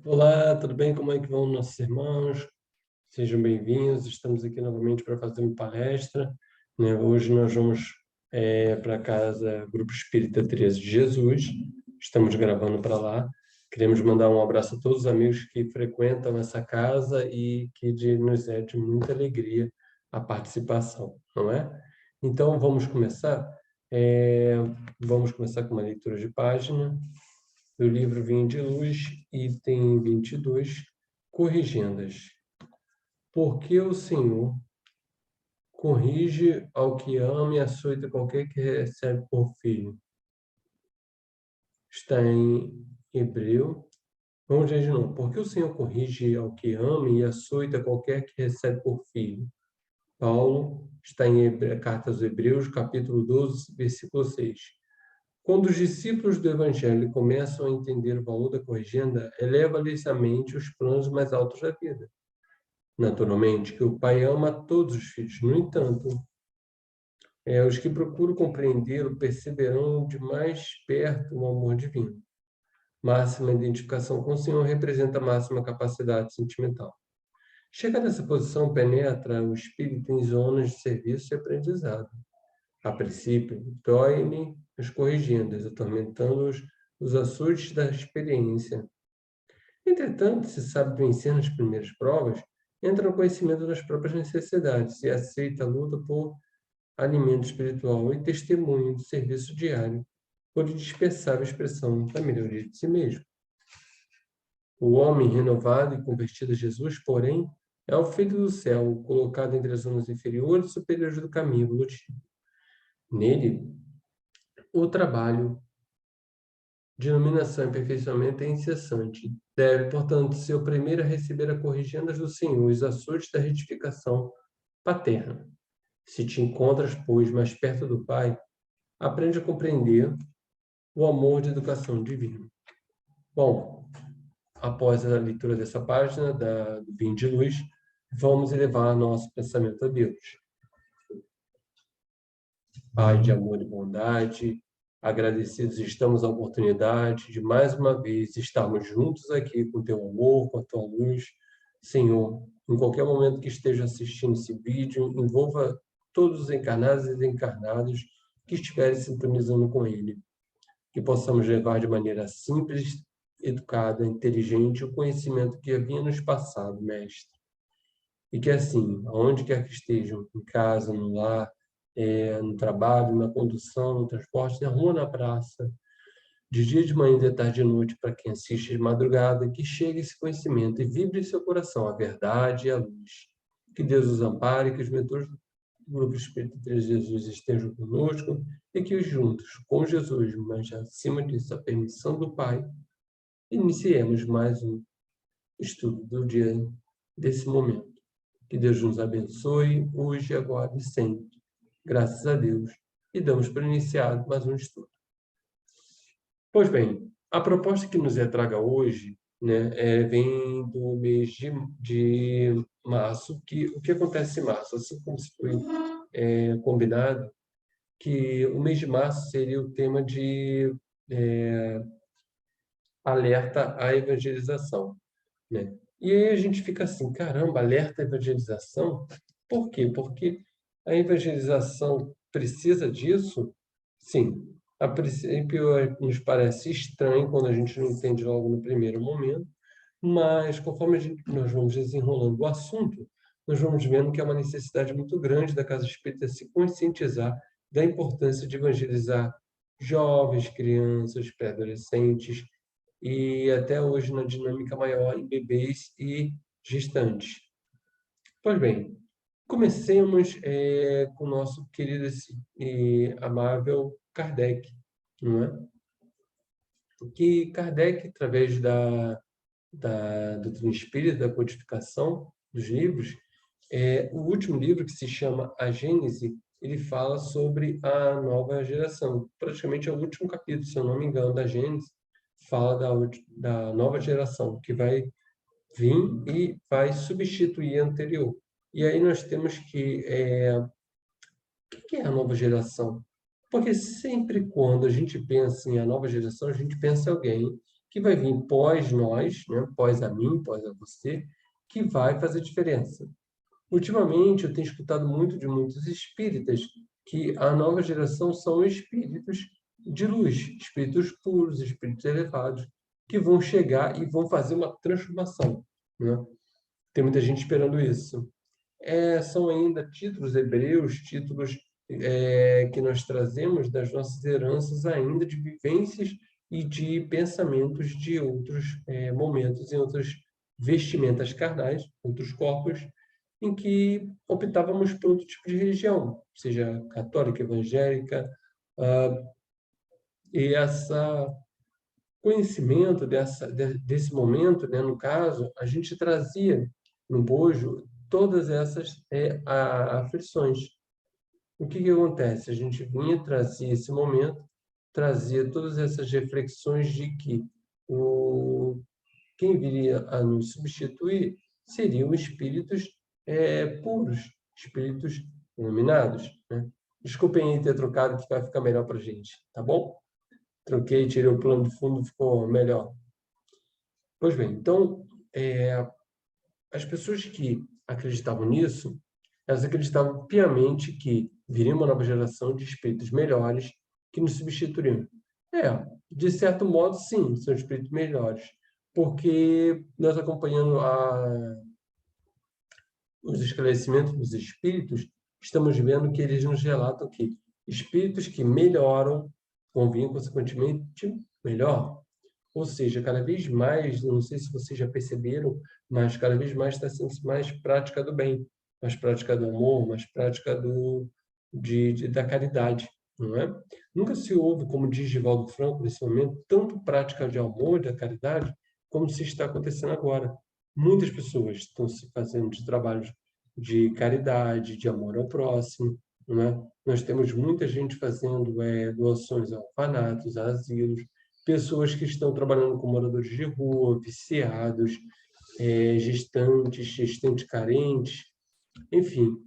Olá, tudo bem? Como é que vão nossos irmãos? Sejam bem-vindos. Estamos aqui novamente para fazer uma palestra, né? Hoje nós vamos para casa Grupo Espírita Teresa de Jesus. Estamos gravando para lá. Queremos mandar um abraço a todos os amigos que frequentam essa casa e que nos é de muita alegria a participação, não é? Então, vamos começar. É, Vamos começar com uma leitura de página do livro Vinho de Luz, item 22, corrigendas. Porque o Senhor corrige ao que ama e açoita qualquer que recebe por filho. Está em Hebreu. Vamos ler de novo. Porque o Senhor corrige ao que ama e açoita qualquer que recebe por filho. Paulo está em Carta aos Hebreus, capítulo 12, versículo 6. Quando os discípulos do Evangelho começam a entender o valor da corrigenda, eleva-lhes à mente os planos mais altos da vida. Naturalmente, que o Pai ama a todos os filhos. No entanto, os que procuram compreendê-lo perceberão de mais perto o amor divino. Máxima identificação com o Senhor representa a máxima capacidade sentimental. Chegada nessa posição, penetra o espírito em zonas de serviço e aprendizado. A princípio, dói-me as corrigendas, atormentando-os os açoites da experiência. Entretanto, se sabe vencer nas primeiras provas, entra no conhecimento das próprias necessidades e aceita a luta por alimento espiritual e testemunho do serviço diário, por indispensável expressão da melhoria de si mesmo. O homem renovado e convertido a Jesus, porém, é o filho do céu, colocado entre as zonas inferiores e superiores do caminho evolutivo. Nele, o trabalho de iluminação e aperfeiçoamento é incessante. Deve, portanto, ser o primeiro a receber a corrigendas do Senhor, os açoites da retificação paterna. Se te encontras, pois, mais perto do Pai, aprende a compreender o amor de educação divina. Bom, após a leitura dessa página do Vinho de Luz, vamos elevar nosso pensamento a Deus. Pai de amor e bondade, agradecidos estamos à oportunidade de, mais uma vez, estarmos juntos aqui com teu amor, com a tua luz. Senhor, em qualquer momento que esteja assistindo esse vídeo, envolva todos os encarnados e desencarnados que estiverem sintonizando com ele. Que possamos levar de maneira simples, educada, inteligente, o conhecimento que havia nos passado, Mestre. E que assim, aonde quer que estejam, em casa, no lar, no trabalho, na condução, no transporte, na rua, na praça, de dia, de manhã, de tarde e de noite, para quem assiste de madrugada, que chegue esse conhecimento e vibre em seu coração a verdade e a luz. Que Deus os ampare, que os mentores do Grupo Espírita de Jesus estejam conosco e que juntos, com Jesus, mas acima disso, a permissão do Pai, iniciemos mais um estudo do dia desse momento. Que Deus nos abençoe hoje, agora e sempre. Graças a Deus. E damos por iniciado mais um estudo. Pois bem, a proposta que nos traga hoje, né, vem do mês de março. O que acontece em março? Assim como se foi combinado, que o mês de março seria o tema de alerta à evangelização, né? E aí a gente fica assim, caramba, alerta à evangelização? Por quê? Porque a evangelização precisa disso? Sim. A princípio, nos parece estranho quando a gente não entende logo no primeiro momento, mas conforme nós vamos desenrolando o assunto, nós vamos vendo que é uma necessidade muito grande da Casa Espírita se conscientizar da importância de evangelizar jovens, crianças, pré-adolescentes e até hoje na dinâmica maior em bebês e gestantes. Pois bem, comecemos com o nosso querido e amável Kardec, não é? Que Kardec, através da doutrina espírita, da codificação dos livros, o último livro, que se chama A Gênese, ele fala sobre a nova geração. Praticamente é o último capítulo, se eu não me engano, da Gênese, fala da nova geração, que vai vir e vai substituir a anterior. E aí nós temos que... o que é a nova geração? Porque sempre quando a gente pensa em a nova geração, a gente pensa em alguém que vai vir pós nós, né? Pós a mim, pós a você, que vai fazer diferença. Ultimamente, eu tenho escutado muito de muitos espíritas que a nova geração são espíritos de luz, espíritos puros, espíritos elevados, que vão chegar e vão fazer uma transformação, né? Tem muita gente esperando isso. São ainda títulos hebreus, títulos que nós trazemos das nossas heranças ainda de vivências e de pensamentos de outros momentos, em outras vestimentas carnais, outros corpos, em que optávamos por outro tipo de religião, seja católica, evangélica, e essa conhecimento desse momento, né, no caso, a gente trazia no bojo todas essas aflições. O que acontece? A gente vinha, trazia esse momento, trazia todas essas reflexões de que quem viria a nos substituir seriam espíritos puros, espíritos iluminados, né? Desculpem aí ter trocado, que vai ficar melhor para a gente, tá bom? Troquei, tirei o plano de fundo, ficou melhor. Pois bem, então, as pessoas que acreditavam nisso, elas acreditavam piamente que viria uma nova geração de espíritos melhores que nos substituiriam. De certo modo, sim, são espíritos melhores, porque nós acompanhando os esclarecimentos dos espíritos, estamos vendo que eles nos relatam que espíritos que melhoram vão vir, consequentemente, melhor. Ou seja, cada vez mais, não sei se vocês já perceberam, mas cada vez mais está sendo mais prática do bem, mais prática do amor, mais prática da caridade, não é? Nunca se houve, como diz Divaldo Franco nesse momento, tanto prática de amor, da caridade, como se está acontecendo agora. Muitas pessoas estão se fazendo de trabalhos de caridade, de amor ao próximo, não é? Nós temos muita gente fazendo doações a orfanatos, a asilos, pessoas que estão trabalhando com moradores de rua, viciados, gestantes carentes, enfim.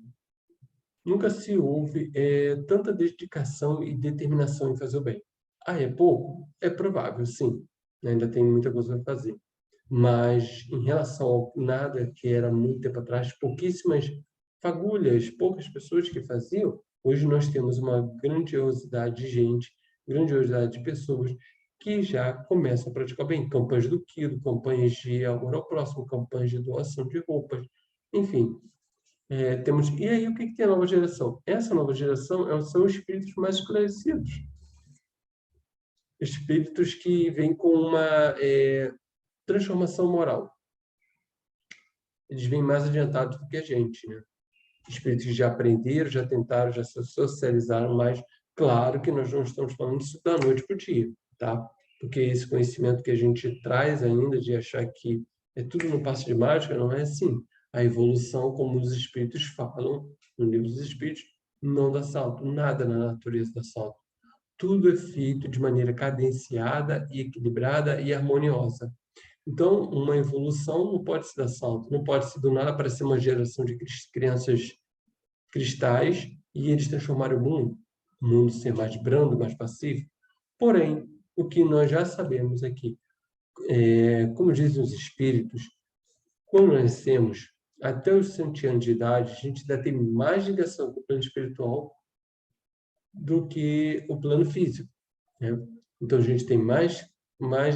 Nunca se houve tanta dedicação e determinação em fazer o bem. É pouco? É provável, sim. Ainda tem muita coisa para fazer. Mas, em relação ao nada que era muito tempo atrás, pouquíssimas fagulhas, poucas pessoas que faziam, hoje nós temos uma grandiosidade de gente, grandiosidade de pessoas que já começam a praticar bem. Campanhas do quilo, campanhas de amor ao próximo, campanhas de doação de roupas, enfim. Temos. E aí, o que tem a nova geração? Essa nova geração são espíritos mais esclarecidos. Espíritos que vêm com uma transformação moral. Eles vêm mais adiantados do que a gente, né? Espíritos que já aprenderam, já tentaram, já se socializaram, mas claro que nós não estamos falando isso da noite para o dia, tá? Porque esse conhecimento que a gente traz ainda de achar que é tudo no passe de mágica, não é assim. A evolução, como os espíritos falam no livro dos espíritos, não dá salto, nada na natureza dá salto. Tudo é feito de maneira cadenciada e equilibrada e harmoniosa. Então, uma evolução não pode se dar salto, não pode se do nada aparecer uma geração de crianças cristais e eles transformarem o mundo ser mais brando, mais pacífico. Porém, o que nós já sabemos é que, como dizem os espíritos, quando nós nascemos, até os 100 anos de idade, a gente ainda tem mais ligação com o plano espiritual do que o plano físico, né? Então, a gente tem mais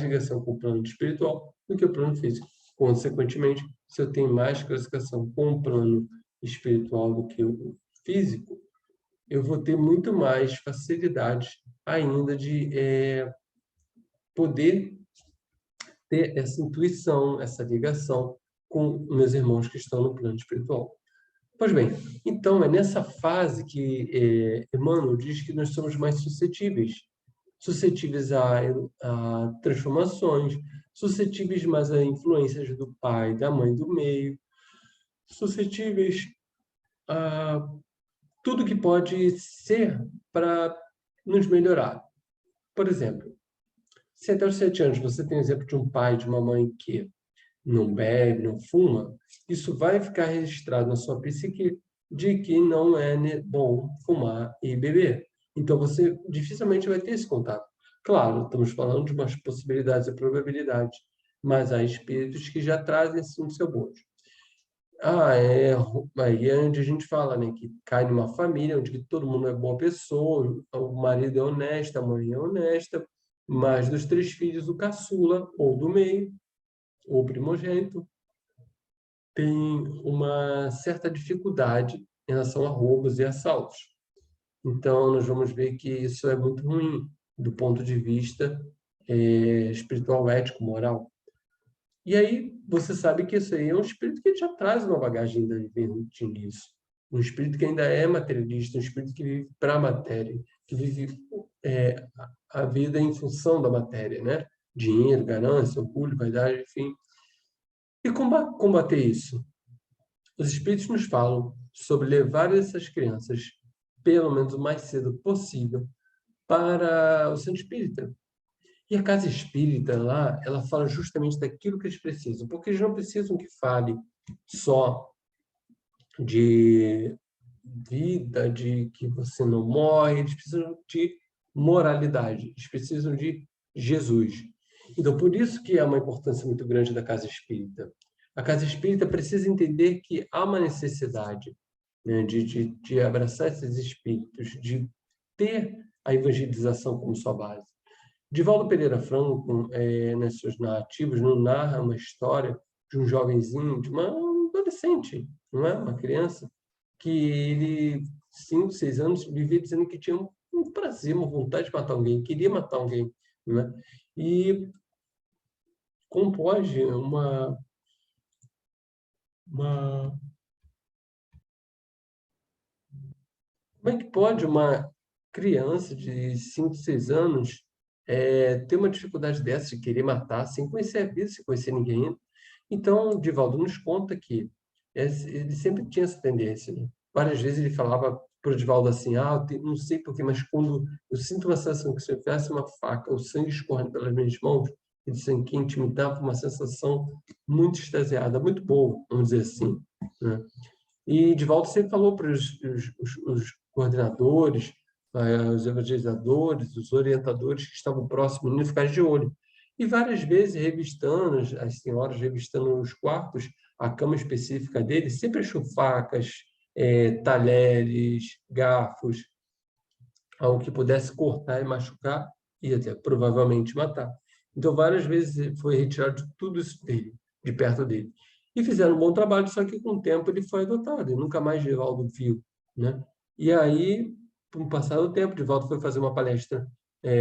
ligação com o plano espiritual do que o plano físico. Consequentemente, se eu tenho mais classificação com o plano espiritual do que o físico, eu vou ter muito mais facilidade ainda de poder ter essa intuição, essa ligação com meus irmãos que estão no plano espiritual. Pois bem, então é nessa fase que Emmanuel diz que nós somos mais suscetíveis a transformações, suscetíveis mais a influências do pai, da mãe, do meio, suscetíveis a tudo que pode ser para nos melhorar. Por exemplo, se até os 7 anos você tem o exemplo de um pai, de uma mãe que não bebe, não fuma, isso vai ficar registrado na sua psique de que não é bom fumar e beber. Então, você dificilmente vai ter esse contato. Claro, estamos falando de umas possibilidades e probabilidades, mas há espíritos que já trazem isso no seu bojo. Aí é onde a gente fala, né, que cai numa família onde que todo mundo é boa pessoa, o marido é honesto, a mãe é honesta, mas dos 3 filhos, o caçula, ou do meio, ou primogênito, tem uma certa dificuldade em relação a roubos e assaltos. Então, nós vamos ver que isso é muito ruim do ponto de vista espiritual, ético, moral. E aí, você sabe que isso aí é um espírito que já traz uma bagagem da vivente nisso. Um espírito que ainda é materialista, um espírito que vive para a matéria, que vive a vida em função da matéria, né? Dinheiro, ganância, orgulho, vaidade, enfim. E combater isso? Os espíritos nos falam sobre levar essas crianças, pelo menos o mais cedo possível, para o centro espírita. E a casa espírita lá, ela fala justamente daquilo que eles precisam, porque eles não precisam que fale só de vida, de que você não morre, eles precisam de moralidade, eles precisam de Jesus. Então, por isso que há uma importância muito grande da casa espírita. A casa espírita precisa entender que há uma necessidade, né, de abraçar esses espíritos, de ter a evangelização como sua base. Divaldo Pereira Franco, nas suas narrativas, não narra uma história de um jovenzinho, de uma adolescente, não é? Uma criança, que ele, 5, 6 anos, vivia dizendo que tinha um prazer, uma vontade de matar alguém, queria matar alguém, não é? E compôs uma... Como é que pode uma criança de 5, 6 anos ter uma dificuldade dessa de querer matar sem conhecer a vida, sem conhecer ninguém? Então, Divaldo nos conta que ele sempre tinha essa tendência, né? Várias vezes ele falava para o Divaldo assim, não sei porquê, mas quando eu sinto uma sensação que se eu tivesse uma faca, o sangue escorrendo pelas minhas mãos, ele disse que intimidava uma sensação muito extasiada, muito boa, vamos dizer assim, né? E Divaldo sempre falou para os coordenadores, os evangelizadores, os orientadores que estavam próximos, não ficar de olho. E várias vezes, revistando, as senhoras revistando os quartos, a cama específica dele, sempre achou facas, talheres, garfos, algo que pudesse cortar e machucar e até provavelmente matar. Então, várias vezes foi retirado tudo isso dele, de perto dele. E fizeram um bom trabalho, só que com o tempo ele foi adotado, e nunca mais Divaldo viu, né? E aí, com o passar do tempo, Divaldo foi fazer uma palestra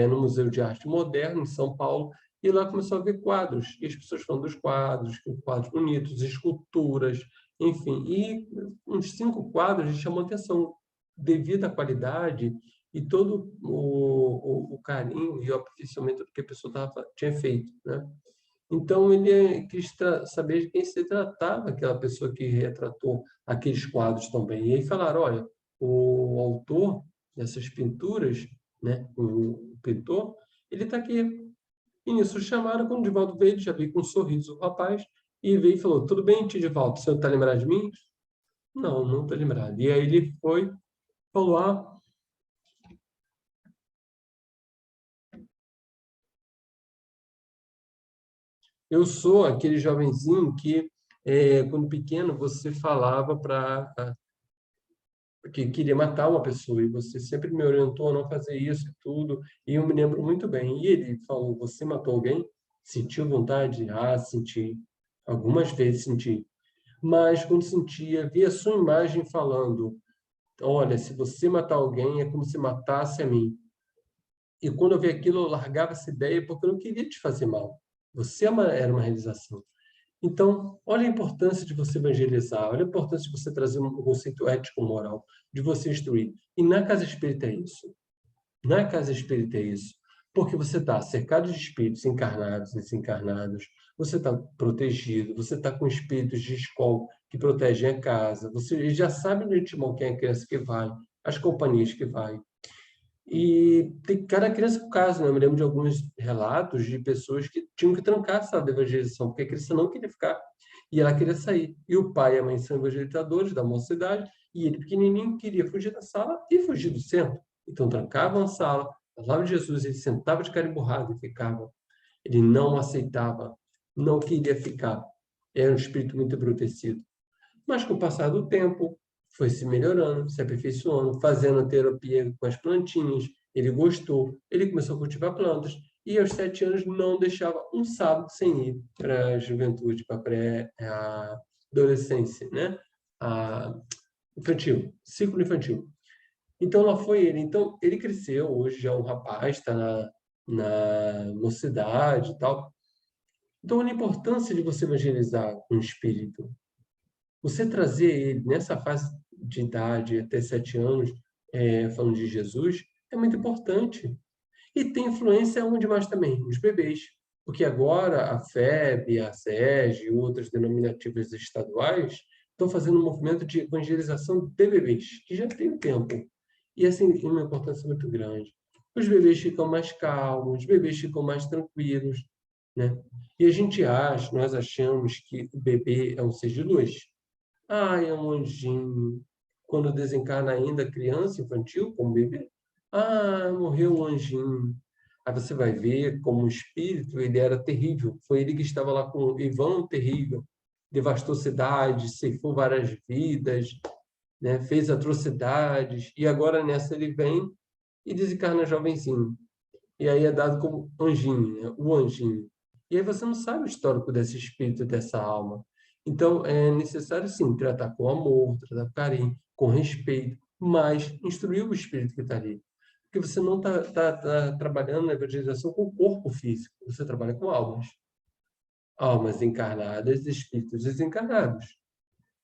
no Museu de Arte Moderna, em São Paulo, e lá começou a ver quadros, e as pessoas falando dos quadros, que quadros bonitos, esculturas, enfim. E uns 5 quadros chamou atenção, devido à qualidade e todo o carinho e o aperfeiçoamento do que a pessoa tinha feito, né? Então, ele quis saber de quem se tratava aquela pessoa que retratou aqueles quadros também. E aí falaram, olha, o autor dessas pinturas, né, o pintor, ele está aqui. E nisso chamaram, quando o Divaldo veio, ele já veio com um sorriso, o rapaz, e veio e falou, tudo bem, tio Divaldo, o senhor está lembrado de mim? Não, não estou lembrado. E aí ele foi, falou, eu sou aquele jovenzinho que, quando pequeno, você falava que queria matar uma pessoa, e você sempre me orientou a não fazer isso e tudo, e eu me lembro muito bem. E ele falou, você matou alguém? Sentiu vontade? Senti. Algumas vezes senti. Mas quando sentia, via sua imagem falando, olha, se você matar alguém, é como se matasse a mim. E quando eu vi aquilo, eu largava essa ideia porque eu não queria te fazer mal. Você era uma realização. Então, olha a importância de você evangelizar, olha a importância de você trazer um conceito ético, moral, de você instruir. E na casa espírita é isso. Na casa espírita é isso. Porque você está cercado de espíritos encarnados e desencarnados, você está protegido, você está com espíritos de escola que protegem a casa, você já sabe de antemão quem é a criança que vai, as companhias que vai. E tem cada criança por caso, né? Eu me lembro de alguns relatos de pessoas que tinham que trancar a sala de evangelização, porque a criança não queria ficar e ela queria sair. E o pai e a mãe são evangelizadores da mocidade, e ele, pequenininho, queria fugir da sala e fugir do centro. Então, trancavam a sala, A palavra de Jesus, ele sentava de cara emburrada e ficava. Ele não aceitava, não queria ficar. Era um espírito muito embrutecido. Mas com o passar do tempo, foi se melhorando, se aperfeiçoando, fazendo a terapia com as plantinhas. Ele gostou, ele começou a cultivar plantas. E aos 7 anos não deixava um sábado sem ir para a juventude, para a pré-adolescência, né? A infantil, ciclo infantil. Então lá foi ele. Então ele cresceu, hoje já é um rapaz, está na mocidade e tal. Então olha a importância de você evangelizar um espírito. Você trazer ele nessa fase de idade, até 7 anos, falando de Jesus, é muito importante. E tem influência onde mais também? Nos bebês. Porque agora a FEB, a SEG e outras denominativas estaduais estão fazendo um movimento de evangelização de bebês, que já tem um tempo. E assim, tem uma importância muito grande. Os bebês ficam mais calmos, os bebês ficam mais tranquilos, né? E a gente acha, nós achamos que o bebê é um ser de luz. Ah, é um anjinho. Quando desencarna ainda criança, infantil, como bebê. Ah, morreu um anjinho. Aí você vai ver como o espírito, ele era terrível. Foi ele que estava lá com o Ivan terrível. Devastou cidades, ceifou várias vidas, né? Fez atrocidades. E agora nessa ele vem e desencarna jovenzinho. E aí é dado como anjinho, né? O anjinho. E aí você não sabe o histórico desse espírito, dessa alma. Então, é necessário, sim, tratar com amor, tratar com carinho, com respeito, mas instruir o espírito que está ali. Porque você não está trabalhando na evangelização com o corpo físico, você trabalha com almas. Almas encarnadas, espíritos desencarnados.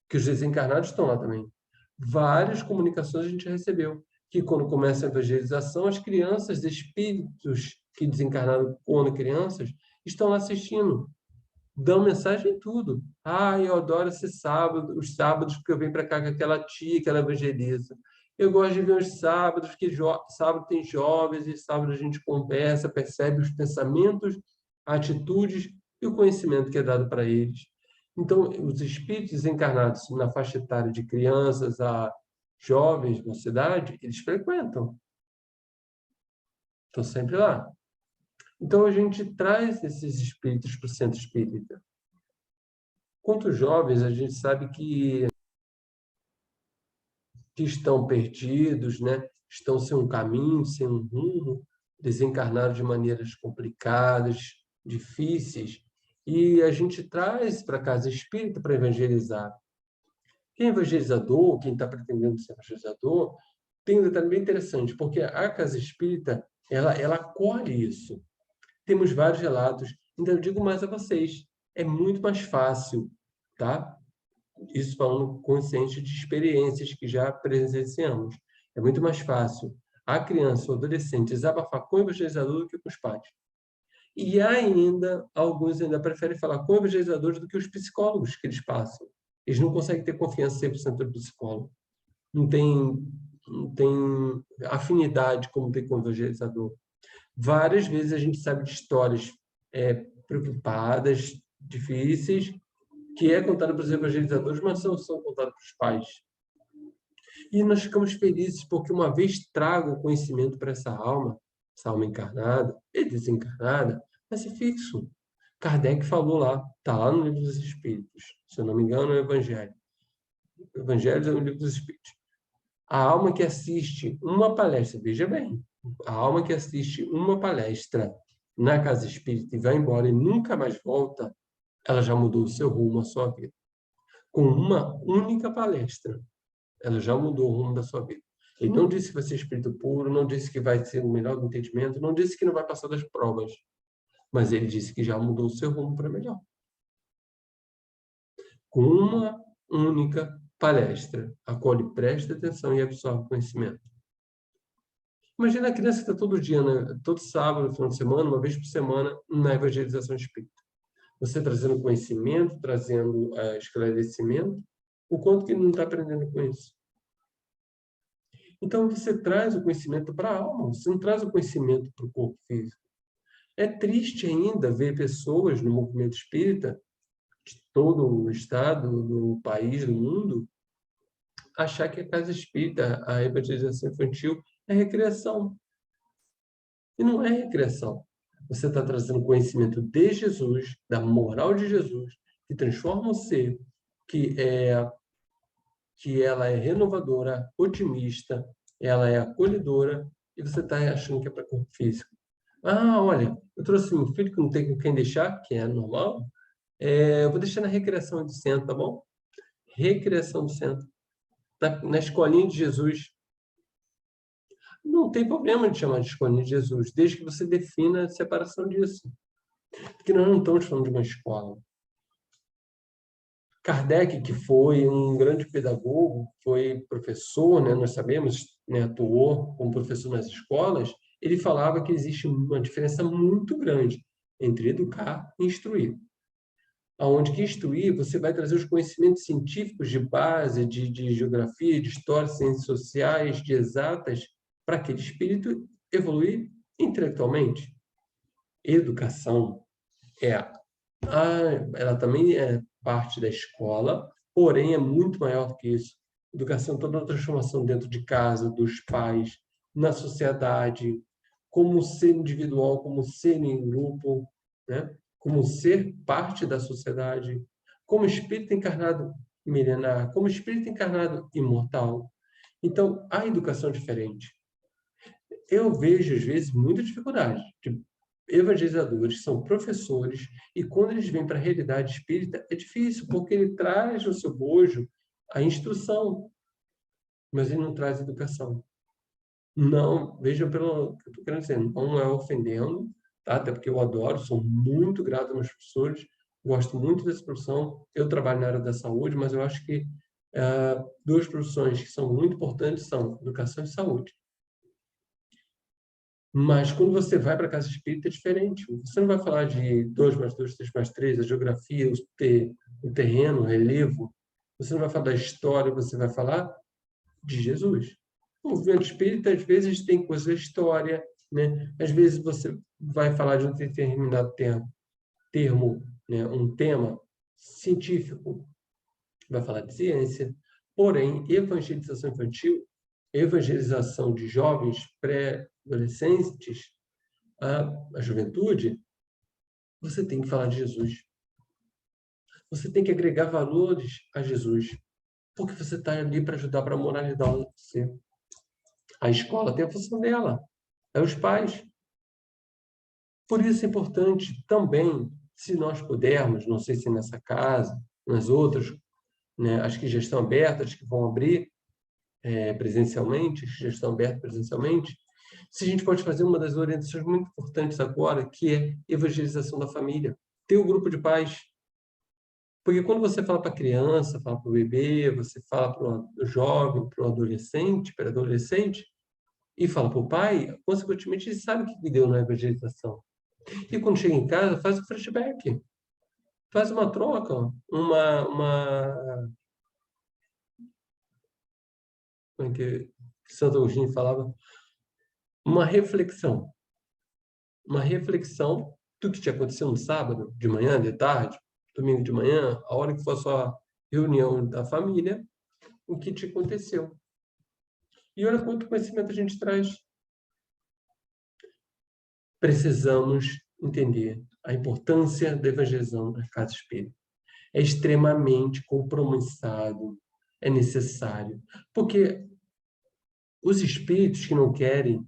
Que os desencarnados estão lá também. Várias comunicações a gente recebeu, que quando começa a evangelização, as crianças, espíritos que desencarnaram quando crianças, estão lá assistindo, dão mensagem em tudo. Ah, eu adoro esse sábado, os sábados que eu venho para cá com aquela tia que ela evangeliza. Eu gosto de ver os sábados, que sábado tem jovens, e sábado a gente conversa, percebe os pensamentos, atitudes e o conhecimento que é dado para eles. Então, os espíritos encarnados na faixa etária de crianças a jovens, mocidade, eles frequentam. Estão sempre lá. Então, a gente traz esses espíritos para o centro espírita. Quanto jovens, a gente sabe que estão perdidos, né? Estão sem um caminho, sem um rumo, desencarnaram de maneiras complicadas, difíceis, e a gente traz para a casa espírita para evangelizar. Quem é evangelizador, quem está pretendendo ser evangelizador, tem um detalhe bem interessante, porque a casa espírita, ela acolhe isso. Temos vários relatos, ainda eu digo mais a vocês, é muito mais fácil, tá? Isso falando consciente de experiências que já presenciamos. É muito mais fácil a criança ou adolescente desabafar com o evangelizador do que com os pais. E ainda, alguns ainda preferem falar com evangelizadores do que os psicólogos que eles passam. Eles não conseguem ter confiança 100% do psicólogo. Não tem afinidade como tem com o evangelizador. Várias vezes a gente sabe de histórias preocupadas, difíceis, que é contada para os evangelizadores, mas não são contadas para os pais. E nós ficamos felizes porque uma vez trago o conhecimento para essa alma encarnada e desencarnada, vai ser fixo. Kardec falou lá, está lá no Livro dos Espíritos, se eu não me engano, é o Evangelho. O Evangelho é o Livro dos Espíritos. A alma que assiste uma palestra, veja bem, a alma que assiste uma palestra na casa espírita e vai embora e nunca mais volta, ela já mudou o seu rumo, a sua vida. Com uma única palestra, ela já mudou o rumo da sua vida. Ele não disse que vai ser espírito puro, não disse que vai ser o melhor do entendimento, não disse que não vai passar das provas, mas ele disse que já mudou o seu rumo para melhor. Com uma única palestra, a qual ele presta atenção e absorve conhecimento. Imagina a criança que está todo dia, né? Todo sábado, final de semana, uma vez por semana, na evangelização espírita. Você trazendo conhecimento, trazendo esclarecimento, o quanto que ele não está aprendendo com isso. Então, você traz o conhecimento para a alma, você não traz o conhecimento para o corpo físico. É triste ainda ver pessoas no movimento espírita, de todo o estado, do país, do mundo, achar que a casa espírita, a evangelização infantil, é recreação. E não é recreação. Você está trazendo conhecimento de Jesus, da moral de Jesus, que transforma o ser, que ela é renovadora, otimista, ela é acolhedora, e você está achando que é para corpo físico. Ah, olha, eu trouxe um filho que não tem com quem deixar, que é normal. Eu vou deixar na recreação de centro, tá bom? Recreação do centro. Na escolinha de Jesus. Não tem problema de chamar de escolinha de Jesus, desde que você defina a separação disso. Porque nós não estamos falando de uma escola. Kardec, que foi um grande pedagogo, foi professor, né, nós sabemos, né, atuou como professor nas escolas, ele falava que existe uma diferença muito grande entre educar e instruir. Aonde que instruir, você vai trazer os conhecimentos científicos de base, de geografia, de história, ciências sociais, de exatas, para aquele espírito evoluir intelectualmente. Educação ela também é parte da escola, porém é muito maior do que isso. Educação, toda a transformação dentro de casa, dos pais, na sociedade, como ser individual, como ser em grupo, né? Como ser parte da sociedade, como espírito encarnado milenar, como espírito encarnado imortal. Então, a educação é diferente. Eu vejo, às vezes, muita dificuldade de evangelizadores, são professores, e quando eles vêm para a realidade espírita, é difícil, porque ele traz no seu bojo a instrução, mas ele não traz educação. Não, vejam pelo que eu estou querendo dizer, não é ofendendo, tá? Até porque eu adoro, sou muito grato aos meus professores, gosto muito dessa profissão, eu trabalho na área da saúde, mas eu acho que duas profissões que são muito importantes são educação e saúde. Mas quando você vai para a casa espírita é diferente. Você não vai falar de 2 mais 2, 3 mais 3, a geografia, o terreno, o relevo. Você não vai falar da história, você vai falar de Jesus. O movimento espírita, às vezes, tem coisa da história, né? Às vezes você vai falar de um determinado termo, né? Um tema científico, vai falar de ciência. Porém, evangelização infantil, evangelização de jovens pré-adolescentes, a juventude, você tem que falar de Jesus. Você tem que agregar valores a Jesus, porque você está ali para ajudar para a moralidade do ser. A escola tem a função dela, é os pais. Por isso é importante também, se nós pudermos, não sei se nessa casa, nas outras, né, as que já estão abertas, que vão abrir presencialmente, as que já estão abertas presencialmente, se a gente pode fazer uma das orientações muito importantes agora, que é evangelização da família. Ter um grupo de pais. Porque quando você fala para a criança, fala para o bebê, você fala para o jovem, para o adolescente, para adolescente, e fala para o pai, consequentemente ele sabe o que deu na evangelização. E quando chega em casa, faz o flashback, faz uma troca, como é que Santo Agostinho falava? Uma reflexão do que te aconteceu no sábado, de manhã, de tarde, domingo de manhã, a hora que for a sua reunião da família, o que te aconteceu. E olha quanto conhecimento a gente traz. Precisamos entender a importância da evangelização na casa espírita. É extremamente compromissado, é necessário. Porque os espíritos que não querem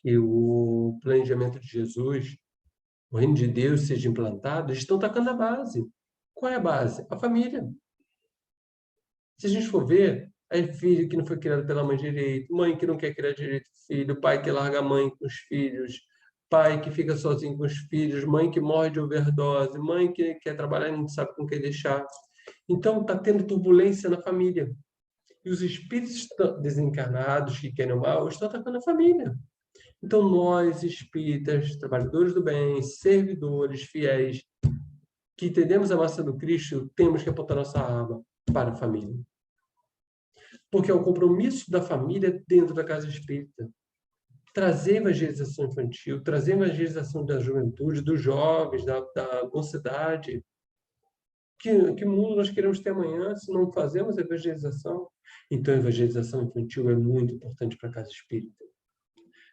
que o planejamento de Jesus, o reino de Deus, seja implantado, eles estão tacando a base. Qual é a base? A família. Se a gente for ver, é filho que não foi criado pela mãe direito, mãe que não quer criar direito o filho, pai que larga a mãe com os filhos, pai que fica sozinho com os filhos, mãe que morre de overdose, mãe que quer trabalhar e não sabe com quem deixar. Então, está tendo turbulência na família. E os espíritos desencarnados que querem o mal estão atacando a família. Então, nós, espíritas, trabalhadores do bem, servidores, fiéis, que entendemos a massa do Cristo, temos que apontar nossa arma para a família. Porque é o compromisso da família dentro da casa espírita. Trazer evangelização infantil, trazer evangelização da juventude, dos jovens, da mocidade. Que mundo nós queremos ter amanhã se não fazemos evangelização? Então, a evangelização infantil é muito importante para a casa espírita.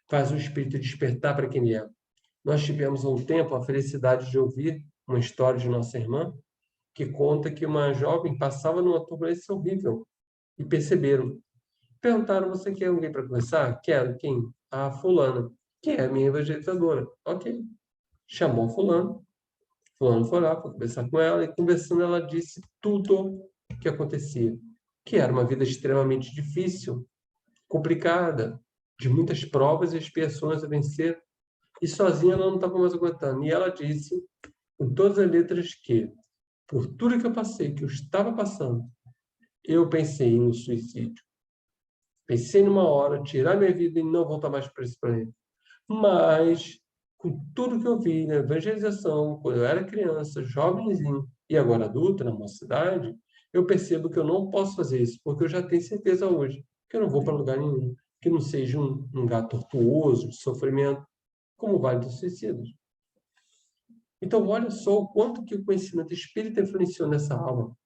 faz o espírito despertar para quem ele é. Nós tivemos há um tempo a felicidade de ouvir uma história de nossa irmã, que conta que uma jovem passava numa turbulência horrível e perceberam. Perguntaram, você quer alguém para conversar? Quero. Quem? A fulana, que é a minha evangelizadora. Ok. Chamou fulano. Fulano foi lá para conversar com ela e conversando ela disse tudo o que acontecia. Que era uma vida extremamente difícil, complicada, de muitas provas e expiações a vencer. E sozinha ela não estava mais aguentando. E ela disse, com todas as letras, que por tudo que eu passei, que eu estava passando, eu pensei no suicídio. Pensei numa hora, tirar minha vida e não voltar mais para esse planeta. Mas, com tudo que eu vi na evangelização, quando eu era criança, jovenzinho e agora adulto, na mocidade, eu percebo que eu não posso fazer isso, porque eu já tenho certeza hoje que eu não vou para lugar nenhum, que não seja um lugar tortuoso, de sofrimento, como o Vale dos Suicidas. Então, olha só o quanto que o conhecimento espírita influenciou nessa alma.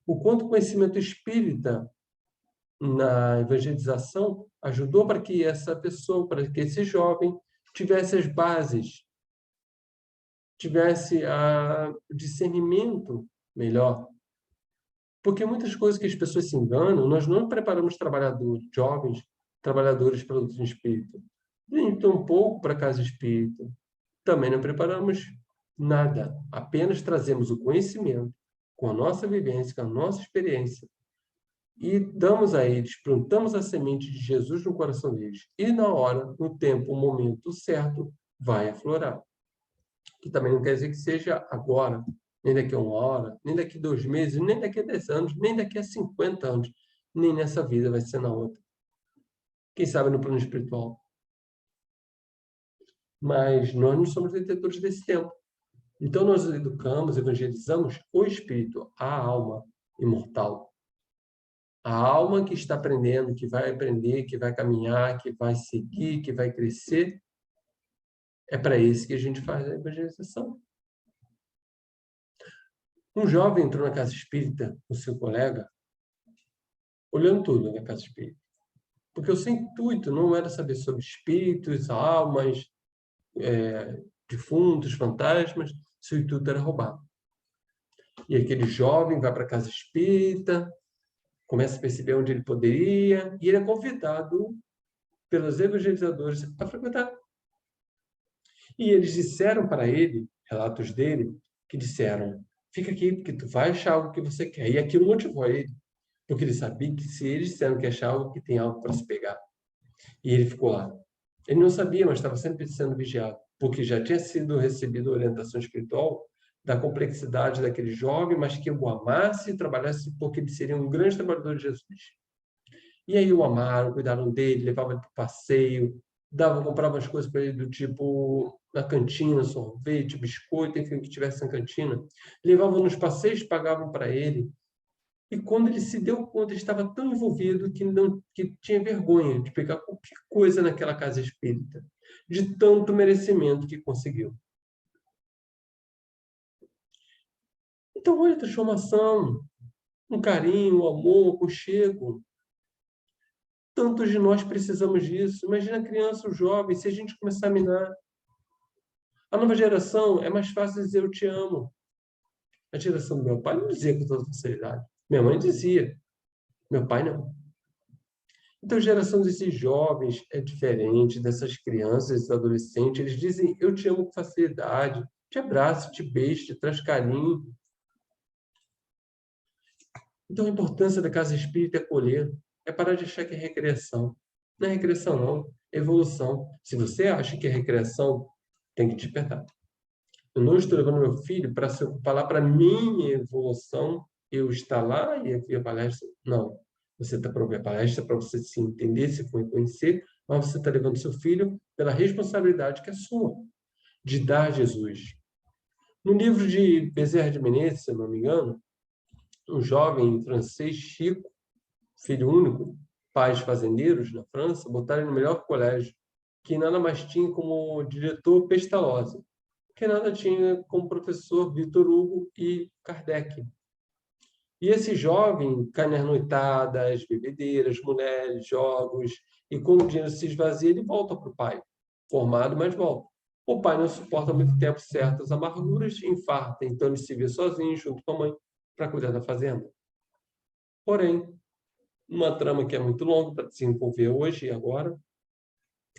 O quanto o conhecimento espírita na evangelização ajudou para que essa pessoa, para que esse jovem tivesse as bases, tivesse o discernimento melhor. Porque muitas coisas que as pessoas se enganam, nós não preparamos trabalhadores, jovens trabalhadores para o espírito, nem tão pouco para a casa espírita. Também não preparamos nada, apenas trazemos o conhecimento com a nossa vivência, com a nossa experiência, e damos a eles, plantamos a semente de Jesus no coração deles. E na hora, no tempo, o momento certo, vai aflorar. Que também não quer dizer que seja agora, nem daqui a uma hora, nem daqui a 2 meses, nem daqui a 10 anos, nem daqui a 50 anos, nem nessa vida, vai ser na outra. Quem sabe no plano espiritual. Mas nós não somos detentores desse tempo. Então nós educamos, evangelizamos o espírito, a alma imortal. A alma que está aprendendo, que vai aprender, que vai caminhar, que vai seguir, que vai crescer, é para isso que a gente faz a evangelização. Um jovem entrou na casa espírita, o seu colega, olhando tudo na casa espírita. Porque o seu intuito não era saber sobre espíritos, almas, defuntos, fantasmas, seu intuito era roubar. E aquele jovem vai para a casa espírita, começa a perceber onde ele poderia, e ele é convidado pelos evangelizadores a frequentar. E eles disseram para ele, relatos dele, que disseram, fica aqui, porque tu vai achar algo que você quer. E aquilo motivou ele, porque ele sabia que se eles disseram que achar algo, que tem algo para se pegar. E ele ficou lá. Ele não sabia, mas estava sempre sendo vigiado, porque já tinha sido recebido orientação espiritual da complexidade daquele jovem, mas que o amasse e trabalhasse porque ele seria um grande trabalhador de Jesus. E aí o amaram, cuidaram dele, levavam ele para o passeio, compravam as coisas para ele do tipo na cantina, sorvete, biscoito, enfim, o que tivesse na cantina. Levavam nos passeios, pagavam para ele. E quando ele se deu conta, ele estava tão envolvido que tinha vergonha de pegar qualquer coisa naquela casa espírita, de tanto merecimento que conseguiu. Então, olha a transformação, um carinho, um amor, um aconchego. Tantos de nós precisamos disso. Imagina a criança, o jovem, se a gente começar a minar. A nova geração é mais fácil dizer eu te amo. A geração do meu pai não dizia com toda facilidade. Minha mãe dizia, meu pai não. Então, a geração desses jovens é diferente dessas crianças, desses adolescentes. Eles dizem, eu te amo com facilidade, te abraço, te beijo, te traz carinho. Então, a importância da casa espírita é acolher, é parar de achar que é recreação. Não é recreação, não, é evolução. Se você acha que é recreação, tem que despertar. Eu não estou levando meu filho para se ocupar lá para minha evolução, eu estar lá e aqui a palestra. Não. Você está para ouvir a palestra para você se entender, se conhecer, mas você está levando seu filho pela responsabilidade que é sua, de dar Jesus. No livro de Bezerra de Menezes, se eu não me engano, um jovem francês, Chico, filho único, pais fazendeiros na França, botaram no melhor colégio, que nada mais tinha como diretor Pestalozzi, que nada tinha como professor Victor Hugo e Kardec. E esse jovem cai nas noitadas, bebedeiras, mulheres, jogos, e quando o dinheiro se esvazia, ele volta para o pai, formado, mas volta. O pai não suporta muito tempo certas amarguras e infarta, então ele se vê sozinho, junto com a mãe, para cuidar da fazenda. Porém, uma trama que é muito longa para se envolver hoje e agora,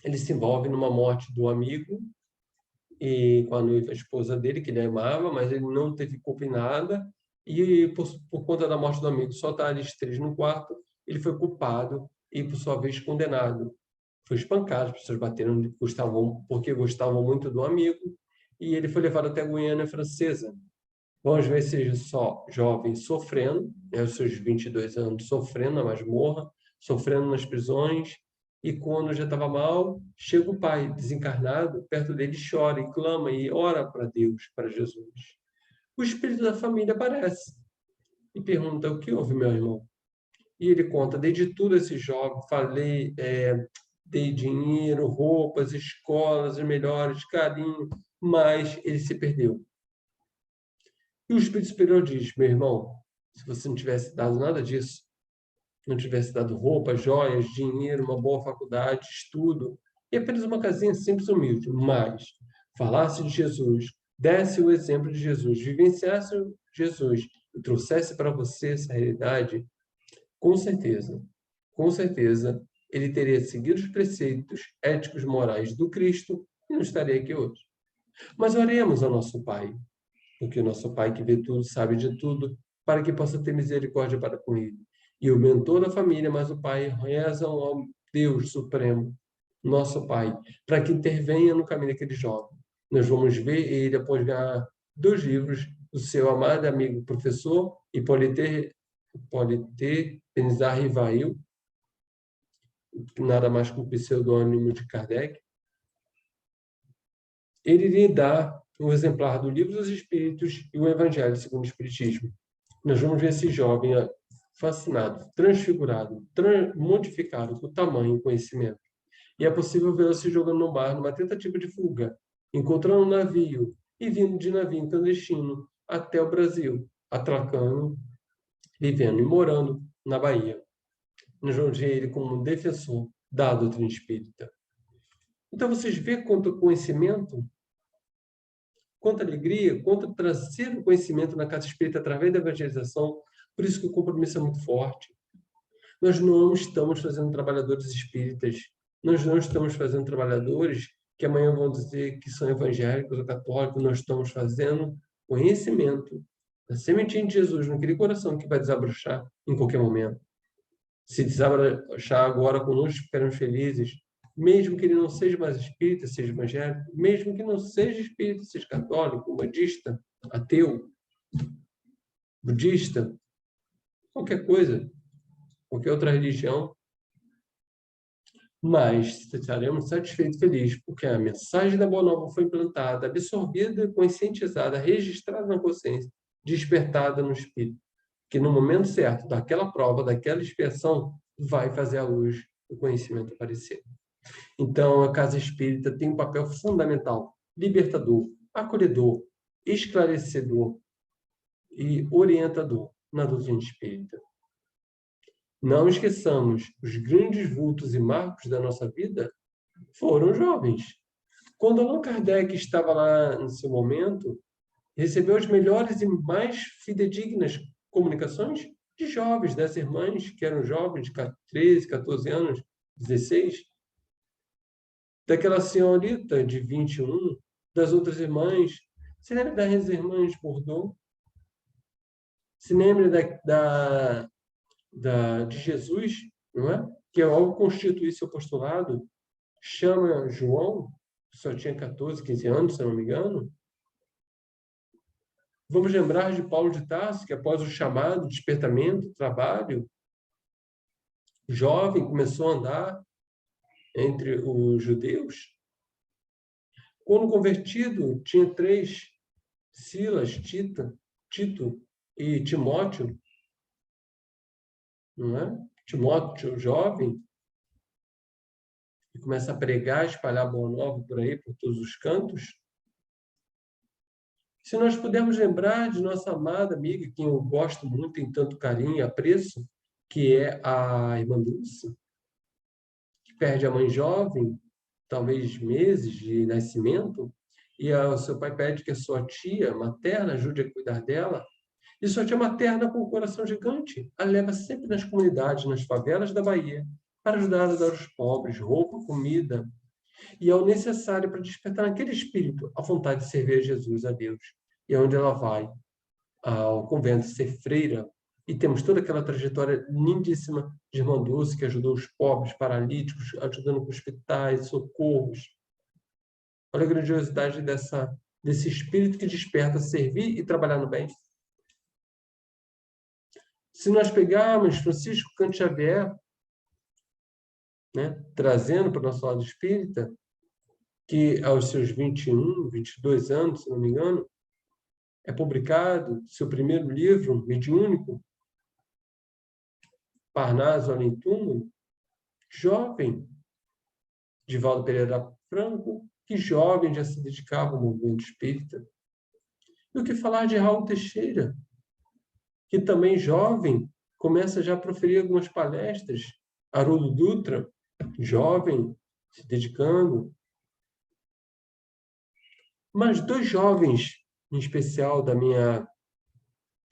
ele se envolve numa morte do amigo e com a noiva, a esposa dele, que ele amava, mas ele não teve culpa em nada, e por conta da morte do amigo, só tá eles três no quarto, ele foi culpado e, por sua vez, condenado. Foi espancado, as pessoas bateram, porque gostavam muito do amigo, e ele foi levado até a Guiana Francesa. Vamos ver se só jovem sofrendo, aos seus 22 anos, sofrendo na masmorra, sofrendo nas prisões, e quando já estava mal, chega o pai desencarnado, perto dele chora e clama e ora para Deus, para Jesus. O espírito da família aparece e pergunta: o que houve, meu irmão? E ele conta: dei de tudo a esse jovem, falei, dei dinheiro, roupas, escolas, os melhores, carinho, mas ele se perdeu. E o espírito superior diz: meu irmão, se você não tivesse dado nada disso, não tivesse dado roupa, joias, dinheiro, uma boa faculdade, estudo, e apenas uma casinha simples e humilde, mas falasse de Jesus, desse o exemplo de Jesus, vivenciasse Jesus e trouxesse para você essa realidade, com certeza, ele teria seguido os preceitos éticos morais do Cristo e não estaria aqui hoje. Mas oremos ao nosso Pai, porque o nosso Pai que vê tudo, sabe de tudo, para que possa ter misericórdia para com ele. E o mentor da família, mas o pai, rezam ao Deus Supremo, nosso Pai, para que intervenha no caminho daquele jovem. Nós vamos ver ele, após ganhar 2 livros, do seu amado amigo professor Hippolyte Benizar Rivail, nada mais que um pseudônimo de Kardec. Ele lhe dá um exemplar do Livro dos Espíritos e o Evangelho segundo o Espiritismo. Nós vamos ver esse jovem fascinado, transfigurado, modificado com tamanho e conhecimento. E é possível vê-lo se jogando no mar numa tentativa de fuga, encontrando um navio e vindo de navio clandestino até o Brasil, atracando, vivendo e morando na Bahia. Nós vamos ver ele como um defensor da doutrina espírita. Então, vocês veem quanto conhecimento, quanta alegria, quanto trazer o conhecimento na casa espírita através da evangelização. Por isso que o compromisso é muito forte. Nós não estamos fazendo trabalhadores espíritas, nós não estamos fazendo trabalhadores que amanhã vão dizer que são evangélicos ou católicos, nós estamos fazendo conhecimento da sementinha de Jesus naquele coração que vai desabrochar em qualquer momento. Se desabrochar agora conosco, ficaremos felizes, mesmo que ele não seja mais espírita, seja evangélico, mesmo que não seja espírita, seja católico, budista, ateu, budista, qualquer coisa, qualquer outra religião, mas estaremos satisfeitos e felizes, porque a mensagem da Boa Nova foi implantada, absorvida, conscientizada, registrada na consciência, despertada no espírito, que no momento certo, daquela prova, daquela expiação, vai fazer a luz do conhecimento aparecer. Então, a casa espírita tem um papel fundamental, libertador, acolhedor, esclarecedor e orientador na doutrina espírita. Não esqueçamos, os grandes vultos e marcos da nossa vida foram jovens. Quando Allan Kardec estava lá no seu momento, recebeu as melhores e mais fidedignas comunicações de jovens, das irmãs, que eram jovens, de 13, 14 anos, 16, daquela senhorita de 21, das outras irmãs. Se lembra das irmãs Bordeaux? Se lembra de Jesus, não é? Que ao constituir seu postulado, chama João, que só tinha 14, 15 anos, se não me engano. Vamos lembrar de Paulo de Tarso, que após o chamado, despertamento, trabalho, jovem, começou a andar entre os judeus. Quando convertido, tinha 3, Silas, Tito e Timóteo, não é? Timóteo, jovem, e começa a pregar, espalhar a boa nova por aí, por todos os cantos. Se nós pudermos lembrar de nossa amada amiga, quem eu gosto muito, tem tanto carinho e apreço, que é a irmã Dulce, que perde a mãe jovem, talvez meses de nascimento, e o seu pai pede que a sua tia materna ajude a cuidar dela, e sua tia materna, com o coração gigante, a leva sempre nas comunidades, nas favelas da Bahia, para ajudar a dar aos pobres roupa, comida, e é o necessário para despertar naquele espírito a vontade de servir a Jesus, a Deus. E é onde ela vai ao convento ser freira, e temos toda aquela trajetória lindíssima de irmã Dulce, que ajudou os pobres, paralíticos, ajudando com hospitais, socorros. Olha a grandiosidade desse espírito que desperta servir e trabalhar no bem. Se nós pegarmos Francisco Canto Xavier, né, trazendo para o nosso lado espírita, que aos seus 21, 22 anos, se não me engano, é publicado seu primeiro livro, mediúnico, Parnaso Além Túmulo, jovem, Divaldo Pereira Franco, que jovem já se dedicava ao movimento espírita. E o que falar de Raul Teixeira, que também jovem, começa já a proferir algumas palestras. Haroldo Dutra, jovem, se dedicando. Mas dois jovens, em especial, da minha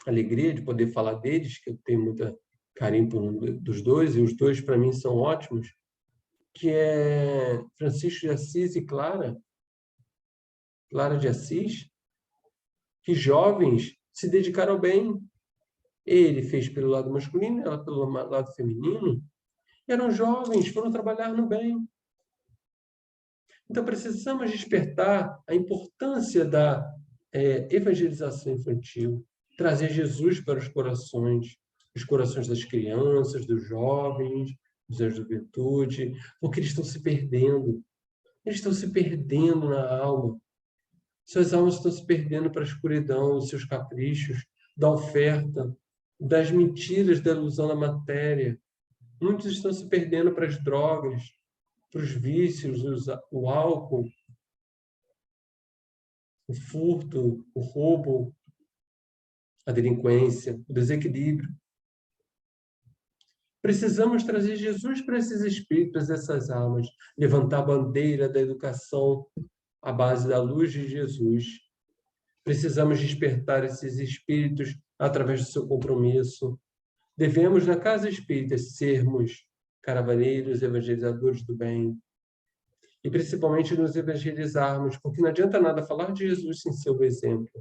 alegria de poder falar deles, que eu tenho muita carinho por um dos dois, e os dois, para mim, são ótimos, que é Francisco de Assis e Clara de Assis, que jovens se dedicaram ao bem. Ele fez pelo lado masculino, ela pelo lado feminino. Eram jovens, foram trabalhar no bem. Então, precisamos despertar a importância da evangelização infantil, trazer Jesus para os corações das crianças, dos jovens, da juventude, porque eles estão se perdendo. Eles estão se perdendo na alma. Suas almas estão se perdendo para a escuridão, os seus caprichos, da oferta, das mentiras, da ilusão da matéria. Muitos estão se perdendo para as drogas, para os vícios, o álcool, o furto, o roubo, a delinquência, o desequilíbrio. Precisamos trazer Jesus para esses espíritos, essas almas, levantar a bandeira da educação à base da luz de Jesus. Precisamos despertar esses espíritos através do seu compromisso. Devemos, na casa espírita, sermos caravaneiros, evangelizadores do bem. E principalmente nos evangelizarmos, porque não adianta nada falar de Jesus sem seu exemplo.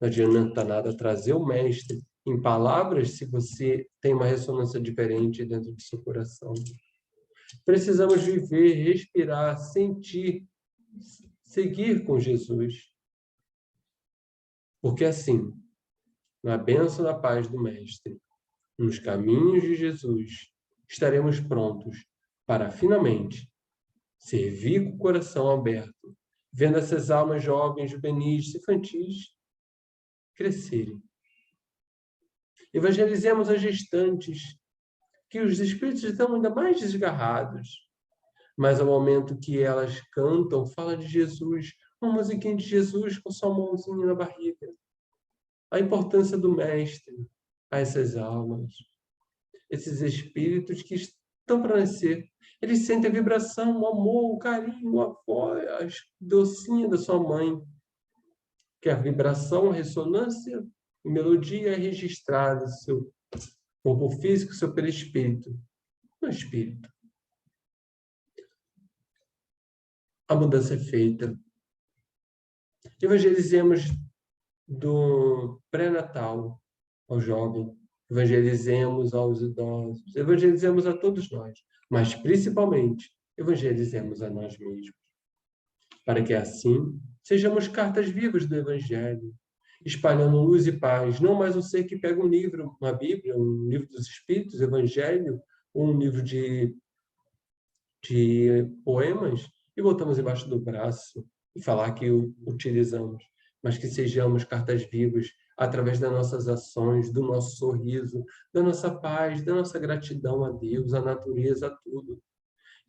Não adianta nada trazer o Mestre em palavras se você tem uma ressonância diferente dentro do seu coração. Precisamos viver, respirar, sentir, seguir com Jesus. Porque assim, na bênção da paz do Mestre, nos caminhos de Jesus, estaremos prontos para, finalmente, servir com o coração aberto, vendo essas almas jovens, juvenis, infantis crescerem. Evangelizemos as gestantes, que os espíritos estão ainda mais desgarrados, mas ao momento que elas cantam, fala de Jesus, uma musiquinha de Jesus com sua mãozinha na barriga. A importância do Mestre a essas almas, esses espíritos que estão para nascer. Eles sentem a vibração, o amor, o carinho, a voz, a docinha da sua mãe. Que a vibração, a ressonância e melodia é registrada no seu corpo físico, seu perispírito, no espírito. A mudança é feita. Evangelizemos do pré-natal ao jovem, evangelizemos aos idosos, evangelizemos a todos nós, mas principalmente evangelizemos a nós mesmos, para que assim sejamos cartas vivas do Evangelho, espalhando luz e paz, não mais um ser que pega um livro, uma Bíblia, um livro dos Espíritos, Evangelho, ou um livro de poemas, e botamos embaixo do braço e falar que o utilizamos, mas que sejamos cartas vivas através das nossas ações, do nosso sorriso, da nossa paz, da nossa gratidão a Deus, à natureza, a tudo.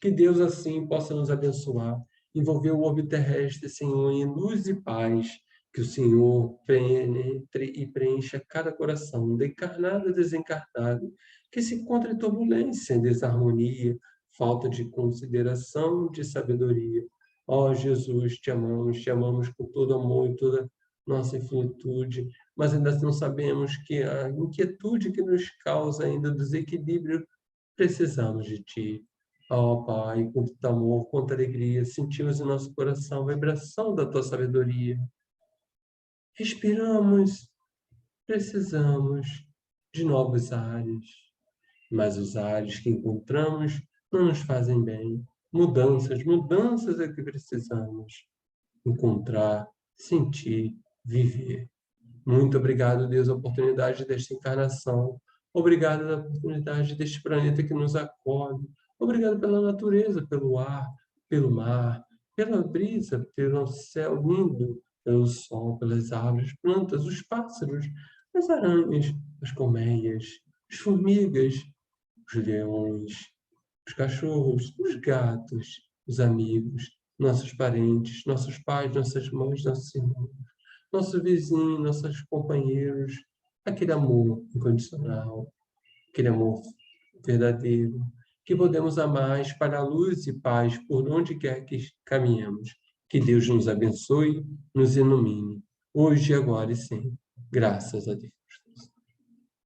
Que Deus, assim, possa nos abençoar, envolver o orbe terrestre, Senhor, em luz e paz, Que o Senhor penetre e preencha cada coração, encarnado e desencarnado, que se encontra em turbulência, em desarmonia, falta de consideração, de sabedoria. Ó Jesus, te amamos com todo amor e toda nossa infinitude, mas ainda não sabemos que a inquietude que nos causa ainda o desequilíbrio, precisamos de Ti. Ó Pai, com tanto amor, quanta alegria, sentimos em nosso coração a vibração da Tua sabedoria. Respiramos, precisamos de novos ares, mas os ares que encontramos não nos fazem bem. Mudanças é que precisamos encontrar, sentir, viver. Muito obrigado, Deus, a oportunidade desta encarnação. Obrigado pela oportunidade deste planeta que nos acolhe. Obrigado pela natureza, pelo ar, pelo mar, pela brisa, pelo céu lindo, pelo sol, pelas árvores, plantas, os pássaros, as aranhas, as colmeias, as formigas, os leões, os cachorros, os gatos, os amigos, nossos parentes, nossos pais, nossas mães, nossos irmãos, nosso vizinho, nossos companheiros, aquele amor incondicional, aquele amor verdadeiro, que podemos amar, espalhar luz e paz por onde quer que caminhemos. Que Deus nos abençoe, nos ilumine, hoje, agora e sempre. Graças a Deus.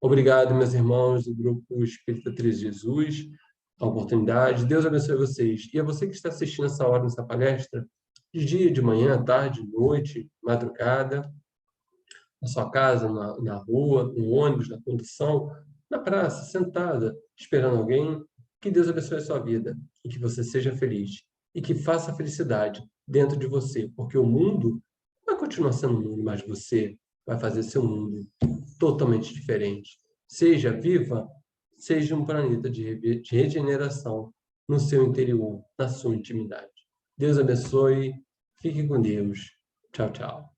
Obrigado, meus irmãos do Grupo Espírita Três Jesus, a oportunidade. Deus abençoe vocês. E a você que está assistindo essa hora, nessa palestra, de dia, de manhã, tarde, noite, madrugada, na sua casa, na rua, no ônibus, na condução, na praça, sentada, esperando alguém, que Deus abençoe a sua vida e que você seja feliz e que faça felicidade dentro de você, porque o mundo vai continuar sendo um mundo, mas você vai fazer seu mundo totalmente diferente. Seja viva, seja um planeta de regeneração no seu interior, na sua intimidade. Deus abençoe, fique com Deus. Tchau, tchau.